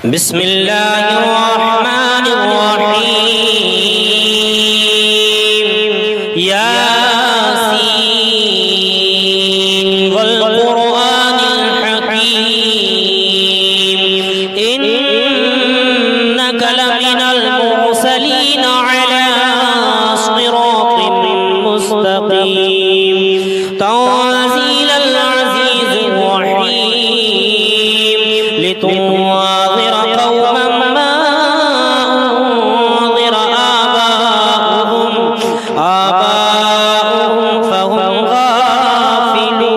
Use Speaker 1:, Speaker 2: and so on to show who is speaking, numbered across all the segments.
Speaker 1: بسم الله الرحمن الرحيم ياسين والقرآن الحكيم إنك لمن المرسلين على صراط مستقيم تنزيل العزيز الرحيم لتنذر قوما ما أنذر آباؤهم فهم غافلون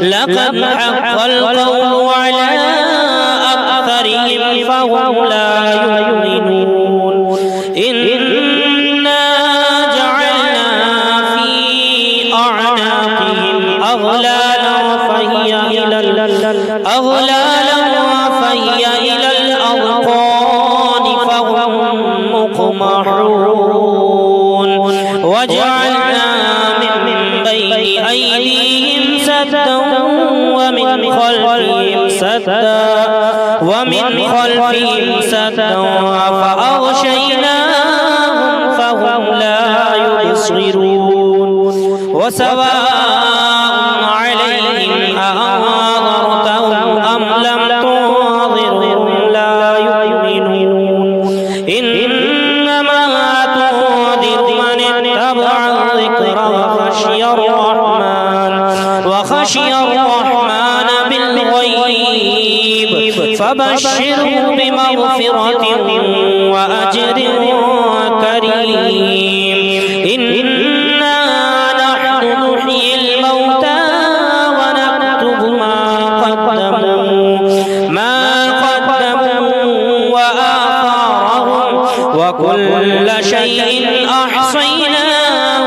Speaker 1: لقد حق القول على أكثرهم فهم لا يؤمنون إنا جعلنا في أعناقهم أغلالا فهي إلى الأذقان فهم مقمحون وجعلنا من بين أيديهم سدا ومن خلفهم سدا فأغشيناهم فهم لا يبصرون وسواء عليهم أأنذرتهم أم لم تنذرهم لا يؤمنون إنما تنذر من اتبع الذكر وخشي الرحمن بالغيب فبشره بمغفرة وأجر كريم إنا نحن نحيي الموتى ونكتب ما قدموا وآثارهم وكل شيء أحصيناه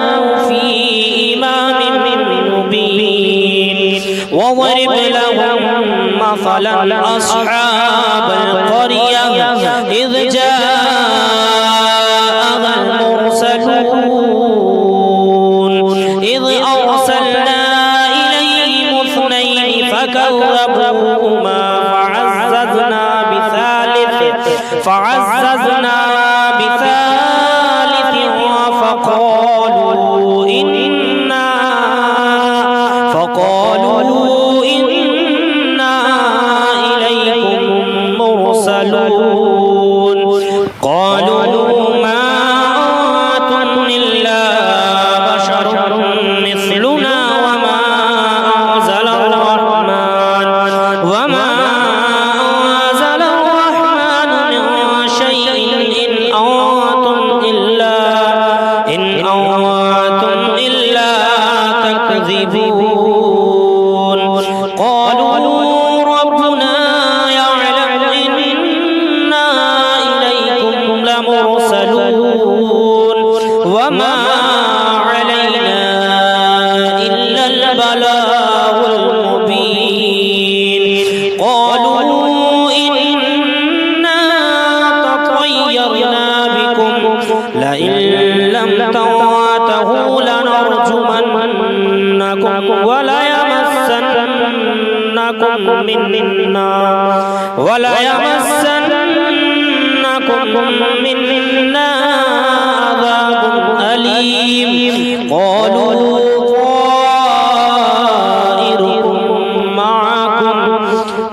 Speaker 1: في إمام مبين واضرب لهم مثلا أصحاب القرية إذ جاءها المرسلون إذ أرسلنا إليهم اثنين فكذبوهما فعززنا بثالث فقالوا إنا إليكم مرسلون قالوا ما أنتم إلا بشر مثلنا وما أنزل الرحمن من شيء إن أنتم إلا تكذبون قالوا ربنا يعلم إنا إليكم لمرسلون وما علينا إلا البلاغ المبين قالوا إنا تطيرنا بكم لئن لم تنتهوا لنرجمنكم وليمسنكم منا عذاب أليم قالوا طائركم معكم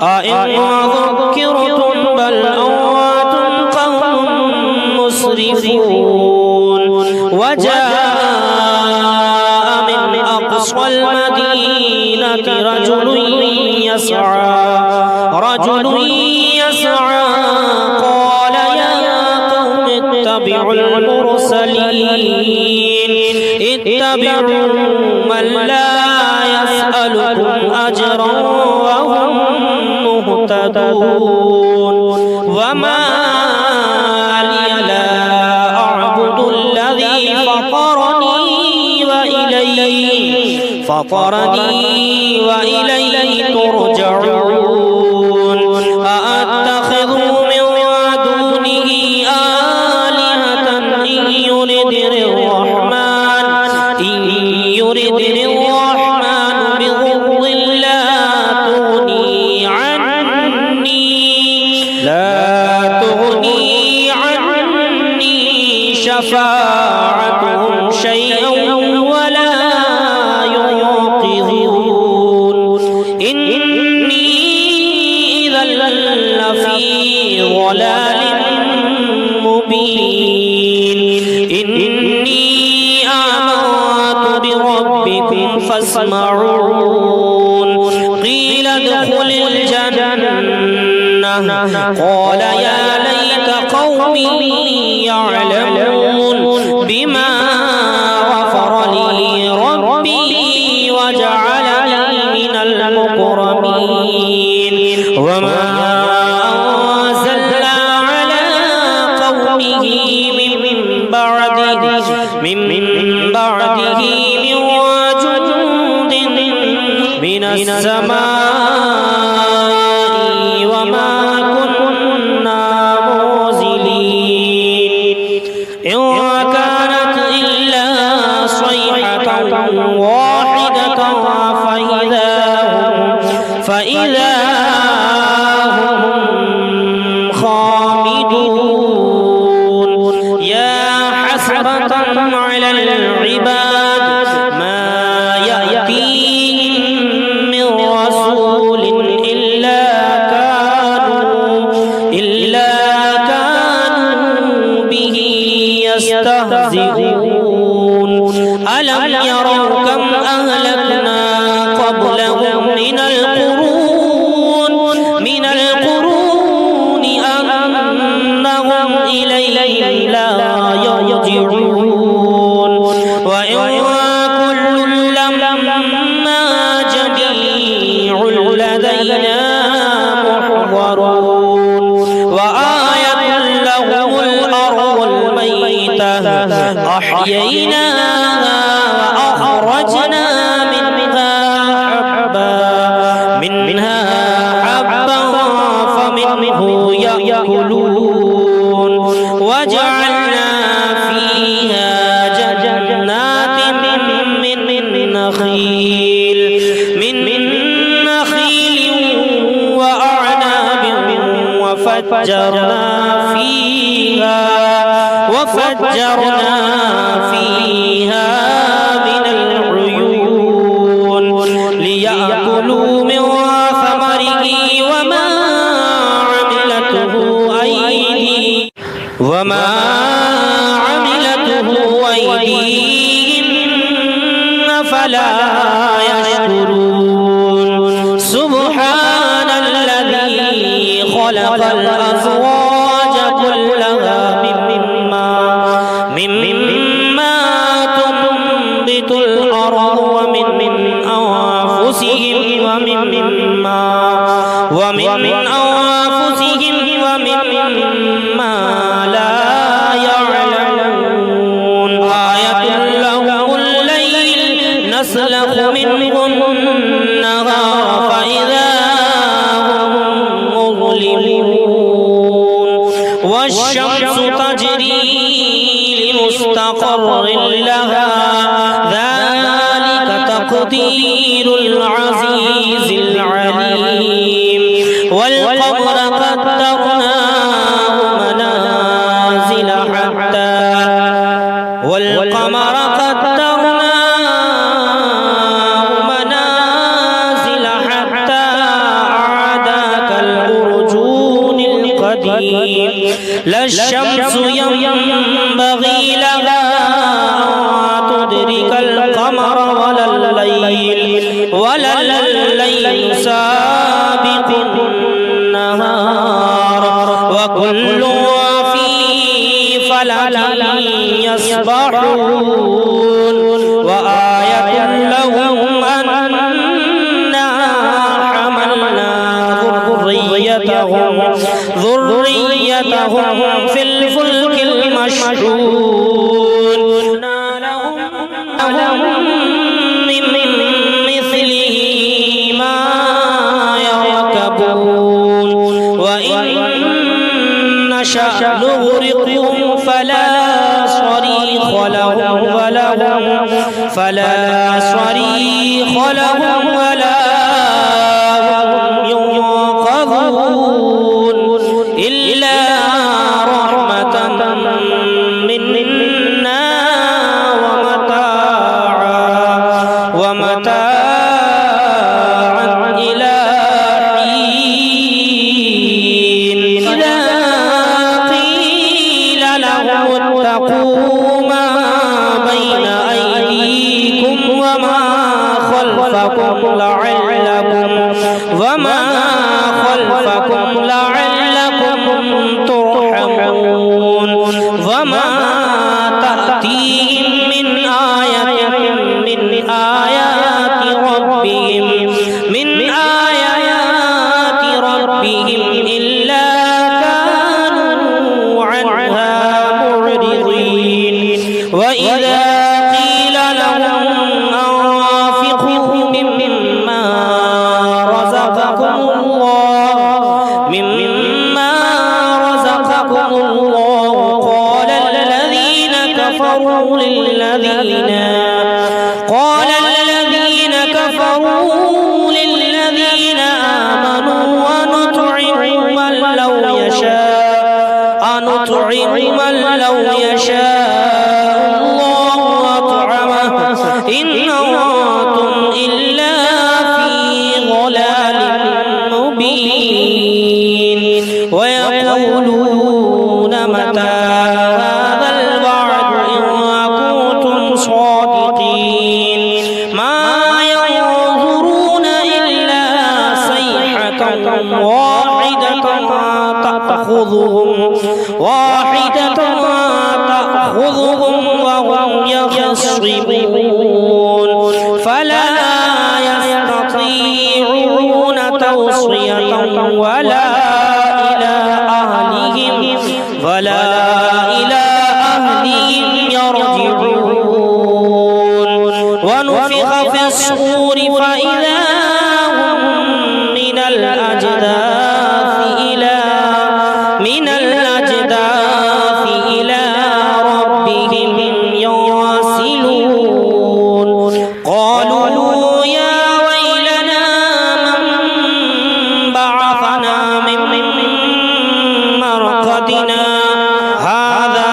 Speaker 1: أئن ذكرتم بل أنتم قوم مسرفون وجاء من أقصى المدينة رجل يسعى قال يا قوم اتبعوا اتبعوا من لا يسألكم أجرا وهم مهتدون وما لي لا أعبد الذي فطرني وإليه ترجعون أأتخذ من دونه آلهة إن يردني الرحمن بضر لا تغني عني لا تغني عني شفاعتهم شيئا ولا ينقذون إني إذا لفي ضلال مبين إني آمنت بربكم فاسمعون قيل ادخل الجنة قال يا ليت قومي يعلمون بما غفر لي ربي وجعلني من المكرمين وما أنزلنا على قومه من بعده من جند من السماء وما كنا منزلين إن كانت إلا صيحة واحدة فإذا هم خامدون يا حسرة على العباد ما يأتيهم من رسول إلا كانوا به يستهزئون ألم يروا كم أهلكنا قبلهم من القرون أنهم إليه لا يرجعون وإن كل لما جميع لدينا محضرون وآية لهم الأرض الميتة أحييناها وأخرجنا منها حبا فمنه يأكلون وجعلنا فيها جنات من نخيل وأعناب وفجرنا فيها من العيون ليأكلوا من ثمره وما عملته أيديهم فلا يشكرون سبحان الذي خلق الأزواج كلها مما تنبت الأرض ومن أنفسهم ومما لا يعلمون آية لهم الليل نسلخ منه النهار فإذا هم مظلمون والشمس تجري لمستقر لها ذلك تقدير العزيز العليم والقمر قدرناه منازل حتى عادا كالأرجون القديم لا الشمس ينبغي لها أن تدرك القمر ولا الليل سابق النهار وكل في فلك يسبحون وآية لهم أنا حملنا ذريتهم في الفلك المشحون لهم من مثله ما يركبون وإن نشأ نغرقهم فلا صريخ لهم ولا هم ينقذون إلا رحمة منا ومتاعا إلى حين إذا قيل لهم اتقوا ما بين أيديكم وما خلفكم لعلكم ترحمون وما تأتيهم من آية من آيات ربهم إلا كانوا عنها معرضين وإذا قيل لهم أنفقوا مما رزقكم الله قال الذين كفروا للذين آمنوا أنطعم من لو يشاء الله أطعمه إن أنتم إلا في ضلال مبين ويقولون متى هذا الوعد إن كنتم صادقين ما ينظرون إلا صيحة واحدة تأخذهم وهم يخصمون فلا يستطيعون توصية ولا إلى أهلهم يرجعون ونفخ في الصور فإذا هم من الأجداث إلى ربهم ينسلون قالوا يا ويلنا من بعثنا من مرقدنا هذا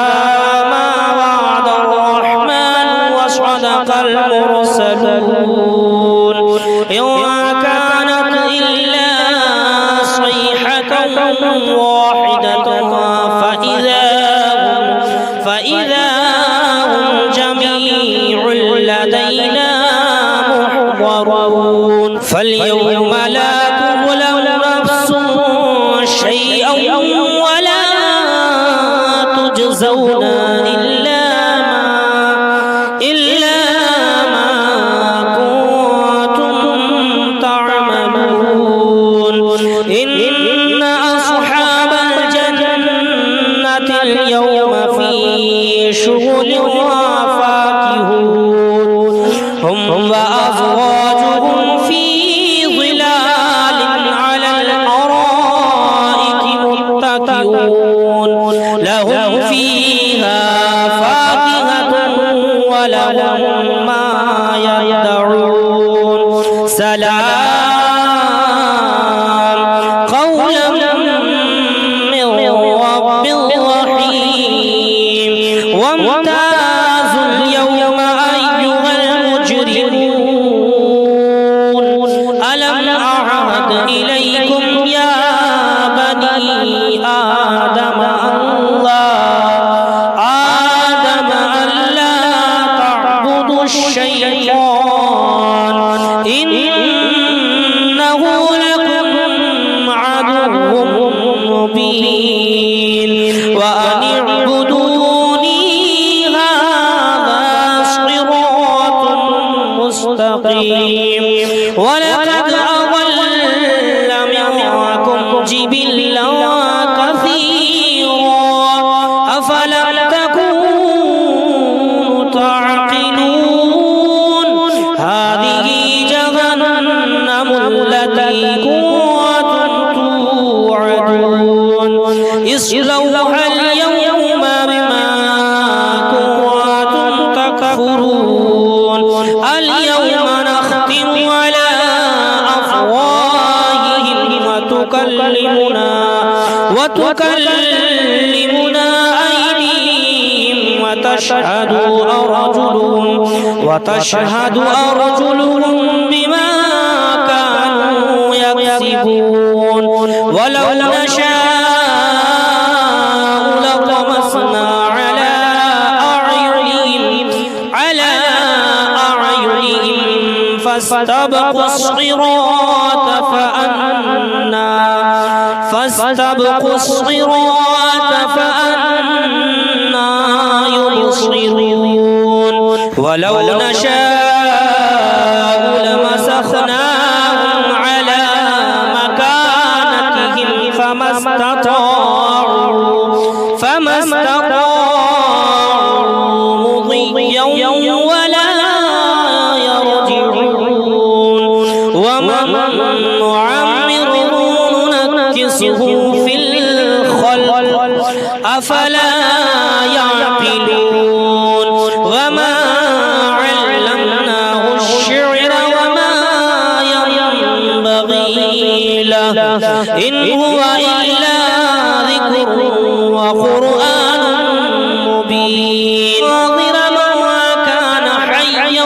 Speaker 1: ما وعد الرحمن وصدق المرسلون إن كانت إلا صيحة واحدة فإذا هم جميع لدينا محضرون فاليوم لا تظلم نفس شيئا ولا تجزون إلا ما كنتم تعملون إن أصحاب الجنة اليوم في شغل فاكهون هم وأزواجهم في ظلال على الأرائك متكئون لهم فيها فاكهة ولهم ما يدعون سلام قولا من رب رحيم وامتازوا اليوم أيها المجرمون ألم أعهد إليكم يا بني آدم ألا تعبدوا الشيطان إنه لكم عدو مبين وأن اعبدوني هذا صراط مستقيم ولقد أضل منكم جبلا كثيرا أفلم تكونوا تعقلون هذه جهنم التي كنتم توعدون اصلوها اليوم بما كنتم تكفرون اليوم نختم على أفواههم وتكلمنا وتكلمنا أيديهم وتشهد أرجلهم بما كانوا يكسبون ولو نشاء لطمسنا على أعينهم فاستبقوا الصراط فأنا يبصرون ولو نشاء لمسخناهم على مكانتهم فما استطاعوا مضيا ولا يرجعون ومن نعمره ننكسه في الخلق أفلا يعقلون وما علمناه الشعر وما ينبغي له إن هو إلا ذكر وقرآن مبين ناظر ما كان حيا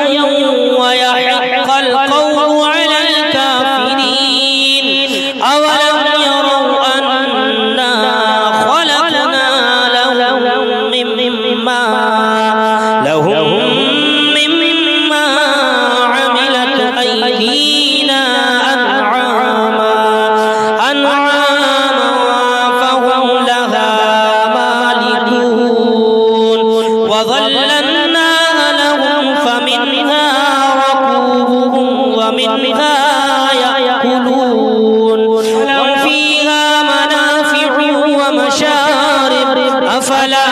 Speaker 1: ويحق القول على الكافرين أولم يروا أنا خلقنا لهم مما عملت أيدينا أنعاما فهم لها مالكون وظللناها لهم فمنها ركوبهم ومنها يأكلون لهم فيها منافع ومشارب أفلا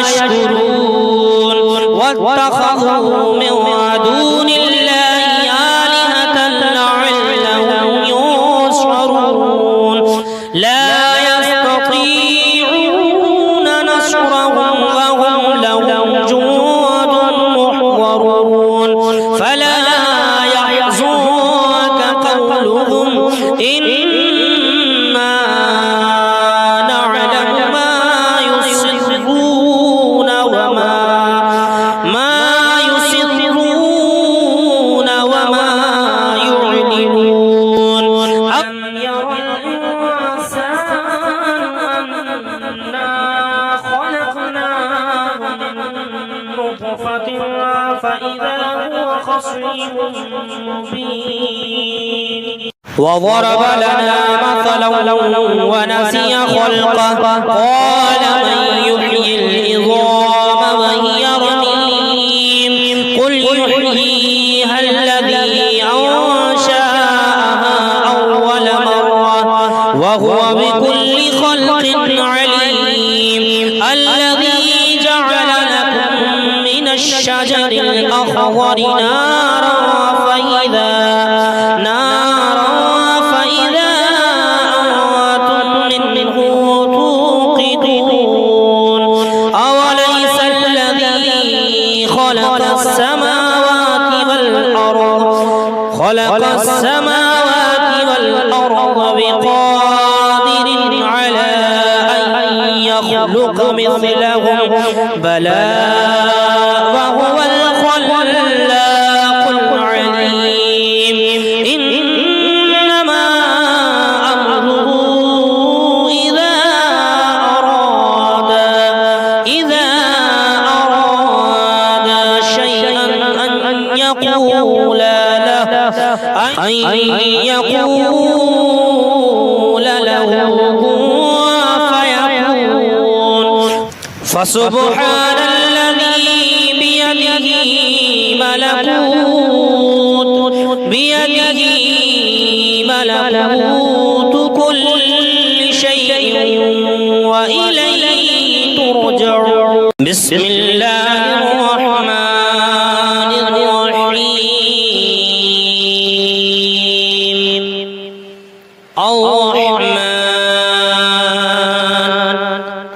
Speaker 1: يشكرون واتخذوا من دون الله آلهة لعلهم ينصرون لا يستطيعون نصرهم وهم لهم جند محضرون فلا يحزنك قولهم إنا نعلم ما يسرون وما يعلنون أم يرى الإنسان أنا خلقناه من نطفة فإذا هو خصيم مبين وضرب لنا مثلا ونسي خلقه قال من يحيي العظام وهي رميم قل يحييها الذي أنشأها أول مرة وهو بكل خلق عليم الذي جعل لكم من الشجر الأخضر نارا فإذا أنتم منه توقدون أوليس الذي خلق السماوات والأرض بقادر على أن يخلق مثلهم بلى وهو الخلاق العليم إنما أمره إذا أراد شيئا أن يقول له كن فيكون فسبحان الذي بيده ملكوت كل شيء وإليه ترجعون بسم الله الرحمن الرحيم الرحمن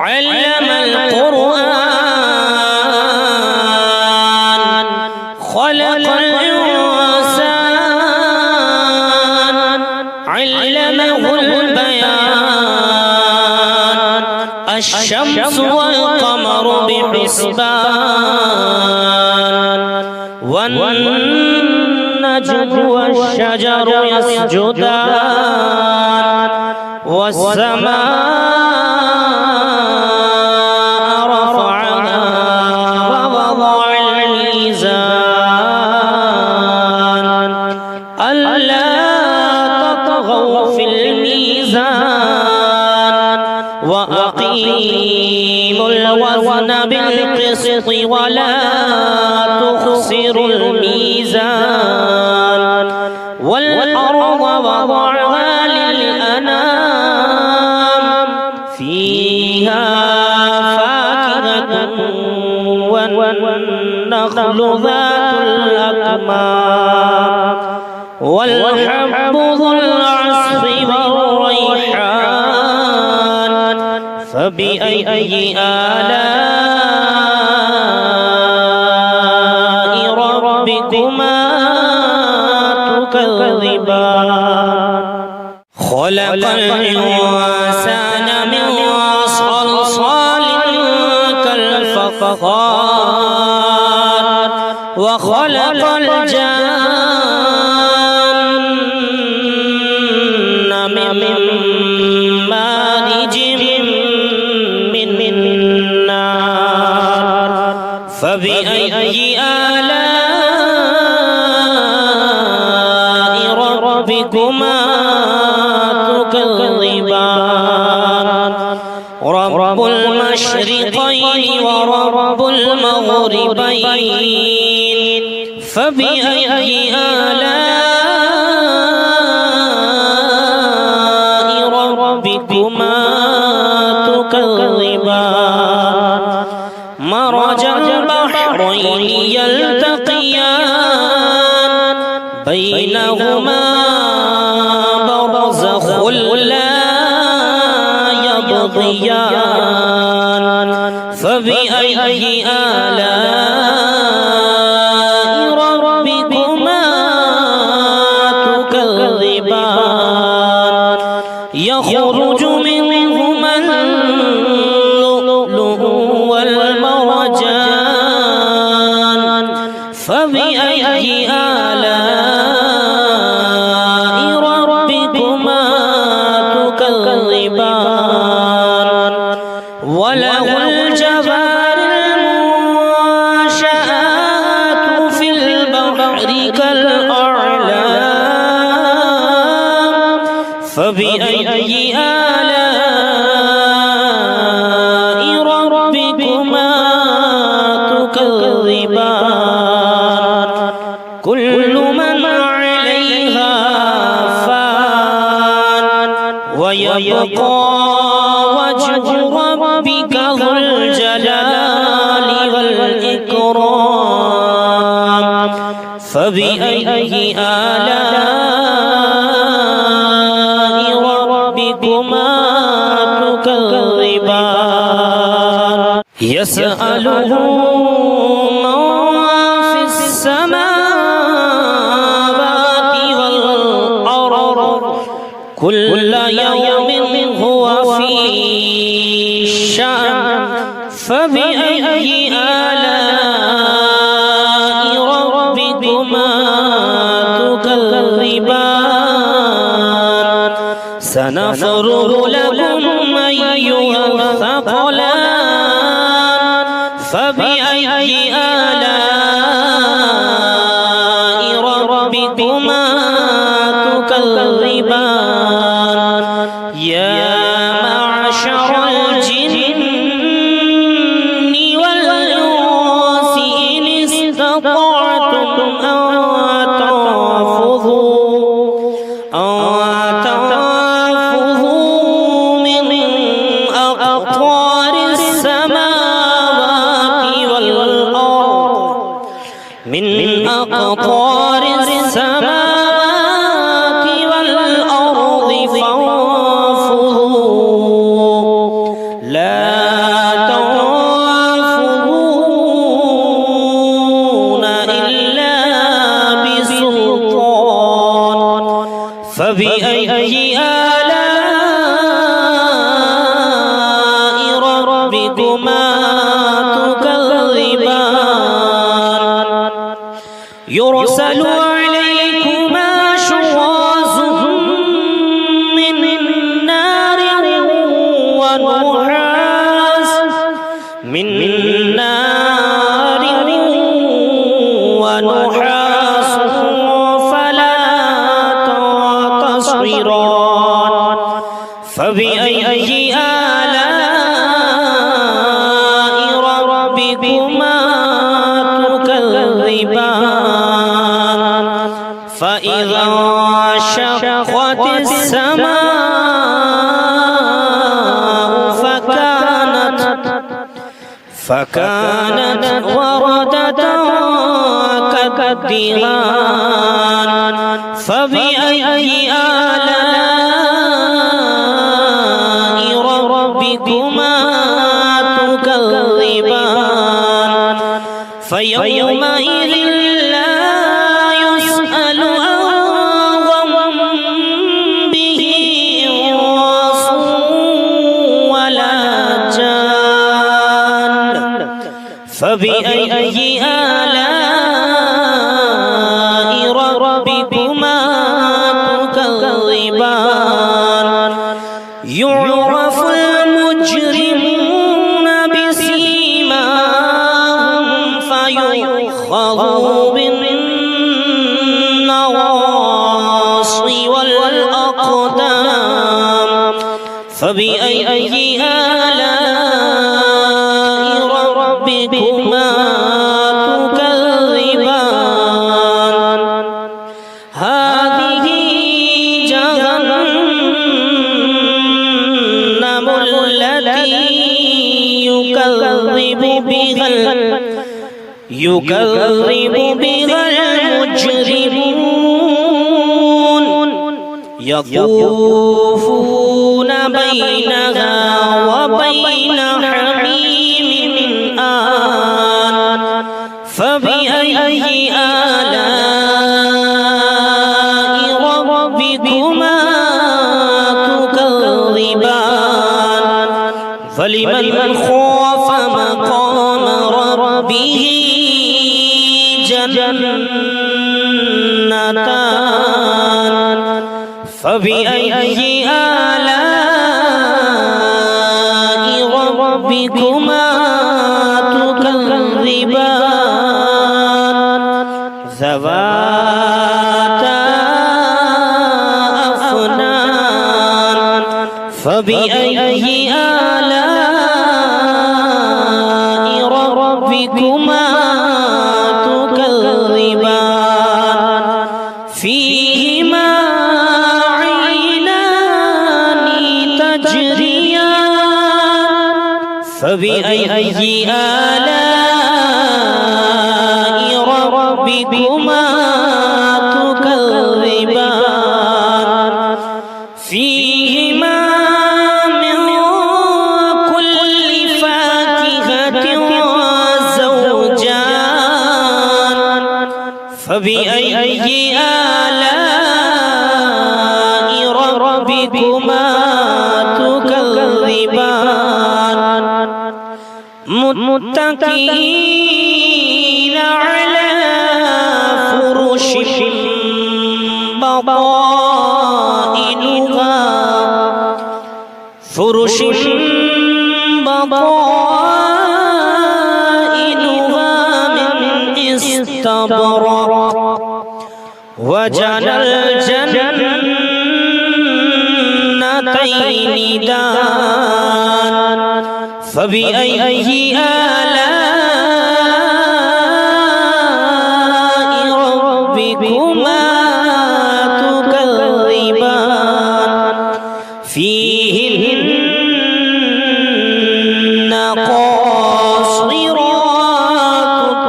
Speaker 1: علم القرآن خلق الإنسان علمه البيان الشمس والقمر بحسبان والنجم والشجر يسجدان والسماء رفعها ووضع الميزان ألا تطغوا في الميزان وأقيموا الوزن بالقسط ولا تخسروا الميزان والأرض وضعها للأنام فيها فاكهة والنخل ذات الأكمام والحب ذو العصف والريحان فبأي آلاء ربكما تكذبان خلق الإنسان من صلصال كالفخار وخلق الجن من مارج من نار فبأي آلاء ربكما تكذبان رب المشرقين ورب المغربين فبأي آلاء ربكما تكذبان مرج البحرين يلتقيان بينهما برزخ لا يبغيان فبأي آلاء ربكما تكذبان يخرج منهما اللؤلؤ والمرجان فبأي آلاء ربكما تكذبان وله الجوار المنشآت في البحر كالأعلام فبأي آلاء ربكما تكذبان كل من عليها فان ويبقى وجه ربك ذو الجلال والإكرام فبأي آلاء ربكما تكذبان يسأله من في السماوات والأرض كل يوم هو في شأن فبأي آلاء ربكما تكذبان سنفرغ لكم أيها الثقلان فبأي آلاء ربكما تكذبان يا معشر الجن والإنس إن استطعتم أن تنفذوا من أقطار السماوات والأرض من أقطار السماوات والأرض فانفذوا ربكما تكذبان يرسل عليكما شواظ من نار ونحاس فلا تنتصران فبأي آلاء ربكما تكذبان فإذا انشقت السماء فكانت وردة كالدهان فبأي آلاء ربكما تكذبان فيومئذ لا يسأل عن ذنبه إنس ولا جان فبأي آلاء ربكما تكذبان يعرف المجرمون بسيماهم فيؤخذ بالنواصي والأقدام فبأي آلاء ربكما تكذبان هذه جهنم التي يكذب بها المجرمون يطوفون بينها وبين حميم آن فبأي آلاء ربكما تكذبان فلمن خاف مقام ربه جنتان فبأي آلاء ربكما تكذبان ذواتا أفنان فبأي آلاء ربكما تكذبان فيهما عينان تجريان فبأي آلاء ربكما تكذبان فيهما من كل فاكهة زوجان فبأي آلاء ربكما تكذبان متكئين على فرش بطائنها من استبرق وجنى الجنتين دان فبأي آلاء ربكما تكذبان فيهن قاصرات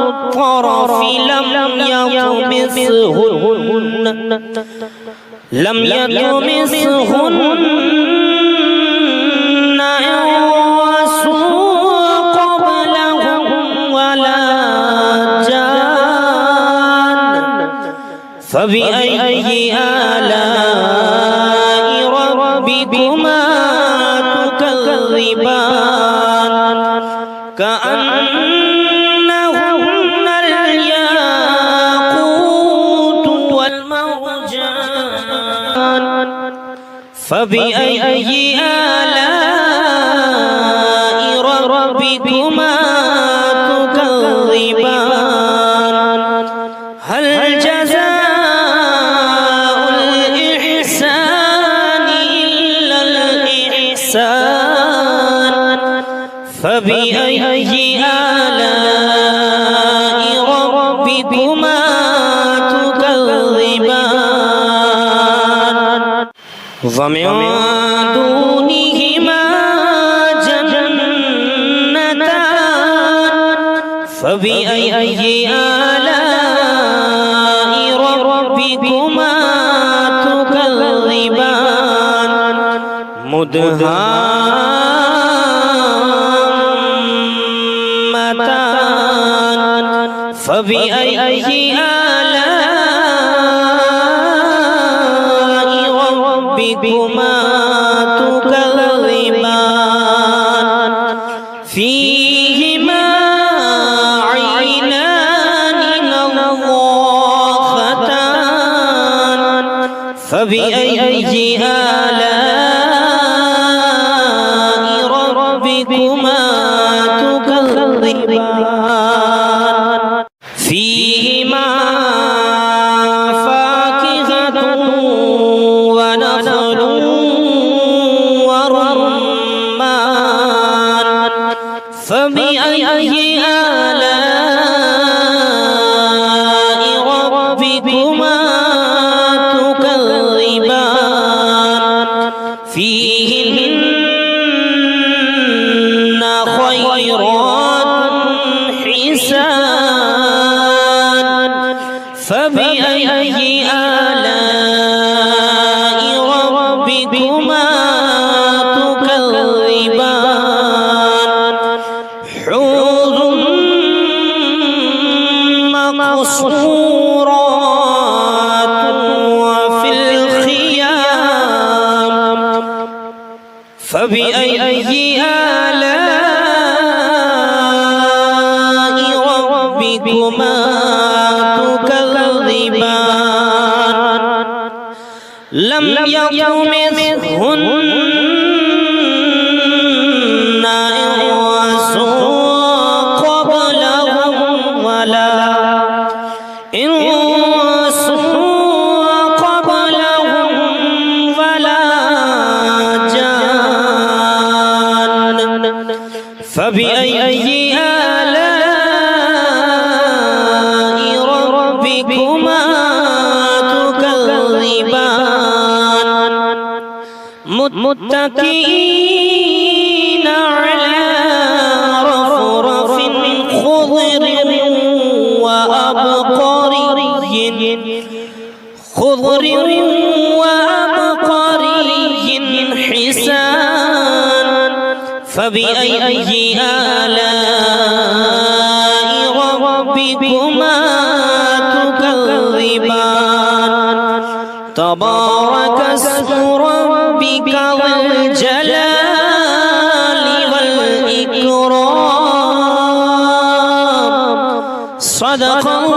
Speaker 1: الطرف لم يطمثهن إنس قبلهم ولا جان فبأي آلاء ربكما تكذبان كأنهن الياقوت والمرجان فبأي آلاء ربكما تكذبان هل جزاء الإحسان إلا الإحسان فبأي آلاء ربكما تكذبان ومن دونهما جنتان فبأي آلاء ربكما تكذبان مدهامتان فبأي آلاء ربكما تكذبان فيهما عينان نضاختان فبأي آلاء ربكما تكذبان فيهما فاكهة ونخل ورمان فبأي آلاء ربكما تكذبان فيهن خيرات حسان فبأي آلاء ربكما تكذبان حور مقصورات وفي الخيام فبأي آلاء ربكما تكذبان لم يطمثهن إنس قبلهم ولا إنس قبلهم ولا جان فبأي آلاء ربكما تكذبان متكئين على رفرف خضر وأبقري حسان فبأي آلاء ربكما تكذبان تبارك اسم ربك ذو الجلال والإكرام صدق